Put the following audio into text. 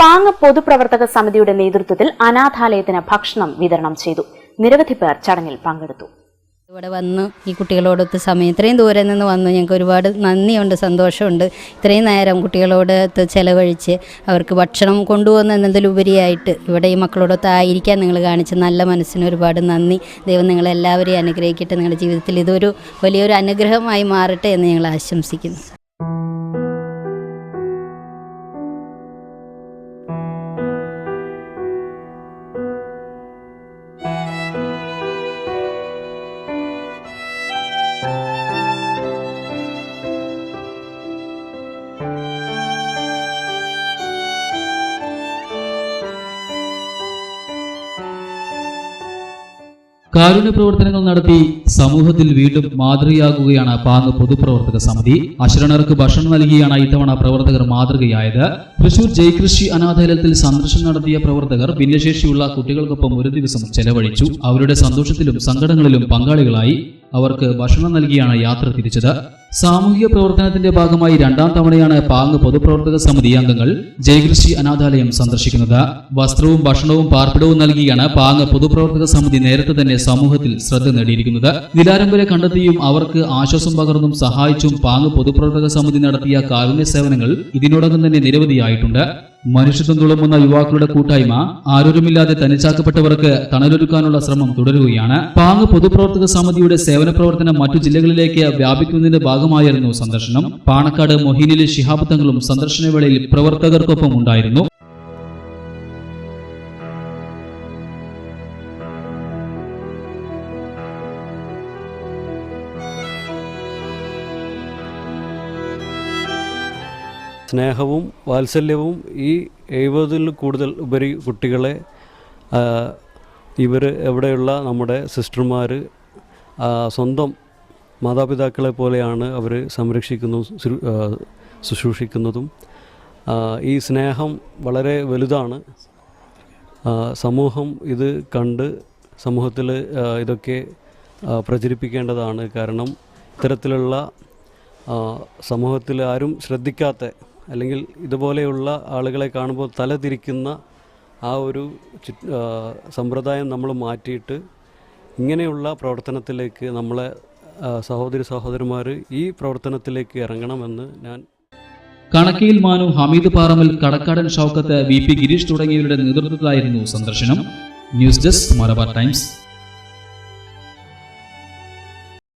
പാങ്ങ് പൊതുപ്രവർത്തക സമിതിയുടെ നേതൃത്വത്തിൽ അനാഥാലയത്തിന് ഭക്ഷണം വിതരണം ചെയ്തു. നിരവധി പേർ ചടങ്ങിൽ പങ്കെടുത്തു. ഇവിടെ വന്നു ഈ കുട്ടികളോടൊത്ത് സമയം ഇത്രയും ദൂരെ നിന്ന് വന്നു. ഞങ്ങൾക്ക് ഒരുപാട് നന്ദിയുണ്ട്, സന്തോഷമുണ്ട്. ഇത്രയും നേരം കുട്ടികളോടൊത്ത് ചെലവഴിച്ച് അവർക്ക് ഭക്ഷണം കൊണ്ടുപോകുന്നതിലുപരിയായിട്ട് ഇവിടെ ഈ മക്കളോടൊത്ത് ആയിരിക്കാൻ നിങ്ങൾ കാണിച്ച നല്ല മനസ്സിന് ഒരുപാട് നന്ദി. ദൈവം നിങ്ങളെല്ലാവരെയും അനുഗ്രഹിക്കട്ടെ. നിങ്ങളുടെ ജീവിതത്തിൽ ഇതൊരു വലിയൊരു അനുഗ്രഹമായി മാറട്ടെ എന്ന് ഞങ്ങൾ ആശംസിക്കുന്നു. കാരുണ്യ പ്രവർത്തനങ്ങൾ നടത്തി സമൂഹത്തിൽ വീണ്ടും മാതൃകയാകുകയാണ് പാങ്ങ് പൊതുപ്രവർത്തക സമിതി. അശരണർക്ക് ഭക്ഷണം നൽകിയാണ് ഇത്തവണ പ്രവർത്തകർ മാതൃകയായത്. തൃശൂർ ജയകൃഷി അനാഥാലയത്തിൽ സന്ദർശനം നടത്തിയ പ്രവർത്തകർ ഭിന്നശേഷിയുള്ള കുട്ടികൾക്കൊപ്പം ഒരു ദിവസം ചെലവഴിച്ചു. അവരുടെ സന്തോഷത്തിലും സങ്കടങ്ങളിലും പങ്കാളികളായി അവർക്ക് ഭക്ഷണം നൽകിയാണ് യാത്ര തിരിച്ചത്. സാമൂഹിക പ്രവർത്തനത്തിന്റെ ഭാഗമായി രണ്ടാം തവണയാണ് പാങ്ങ് പൊതുപ്രവർത്തക സമിതി അംഗങ്ങൾ ജയകൃഷി അനാഥാലയം സന്ദർശിക്കുന്നത്. വസ്ത്രവും ഭക്ഷണവും പാർപ്പിടവും നൽകിയാണ് പാങ്ങ് പൊതുപ്രവർത്തക സമിതി നേരത്തെ തന്നെ സമൂഹത്തിൽ ശ്രദ്ധ നേടിയിരിക്കുന്നത്. നിലാരംബരെ കണ്ടെത്തിയും അവർക്ക് ആശ്വാസം പകർന്നും സഹായിച്ചും പാങ്ങ് പൊതുപ്രവർത്തക സമിതി നടത്തിയ കാരുണ്യ സേവനങ്ങൾ ഇതിനോടകം തന്നെ നിരവധിയായിട്ടുണ്ട്. മനുഷ്യത്വം തുളുമ്പുന്ന യുവാക്കളുടെ കൂട്ടായ്മ ആരോരുമില്ലാതെ തനിച്ചാക്കപ്പെട്ടവർക്ക് തണലൊരുക്കാനുള്ള ശ്രമം തുടരുകയാണ്. പാങ്ങ് പൊതുപ്രവർത്തക സമിതിയുടെ സേവന പ്രവർത്തനം മറ്റു ജില്ലകളിലേക്ക് വ്യാപിക്കുന്നതിന്റെ ഭാഗമായിരുന്നു സന്ദർശനം. പാണക്കാട് മൊഹീനിലെ ശിഹാബ് തങ്ങളും സന്ദർശനവേളയിൽ പ്രവർത്തകർക്കൊപ്പം ഉണ്ടായിരുന്നു. സ്നേഹവും വാത്സല്യവും ഈ 70-ൽ കൂടുതൽ ഉപരി കുട്ടികളെ ഇവർ എവിടെയുള്ള നമ്മുടെ സിസ്റ്റർമാർ സ്വന്തം മാതാപിതാക്കളെ പോലെയാണ് അവർ ശുശ്രൂഷിക്കുന്നതും. ഈ സ്നേഹം വളരെ വലുതാണ്. സമൂഹം ഇത് കണ്ട് സമൂഹത്തിൽ ഇതൊക്കെ പ്രചരിപ്പിക്കേണ്ടതാണ്. കാരണം ഇത്തരത്തിലുള്ള സമൂഹത്തിൽ ആരും ശ്രദ്ധിക്കാത്ത അല്ലെങ്കിൽ ഇതുപോലെയുള്ള ആളുകളെ കാണുമ്പോൾ തലതിരിക്കുന്ന ആ ഒരു സമ്പ്രദായം നമ്മൾ മാറ്റിയിട്ട് ഇങ്ങനെയുള്ള പ്രവർത്തനത്തിലേക്ക് നമ്മളെ സഹോദരന്മാർ ഈ പ്രവർത്തനത്തിലേക്ക് ഇറങ്ങണമെന്ന് ഞാൻ. കണക്കയിൽ മാനു, ഹമീദ് പാറമൽ, കടക്കാടൻ ഷൗക്കത്ത്, VP ഗിരീഷ് തുടങ്ങിയവരുടെ നേതൃത്വത്തിലായിരുന്നു സന്ദർശനം. News desk Malabar times.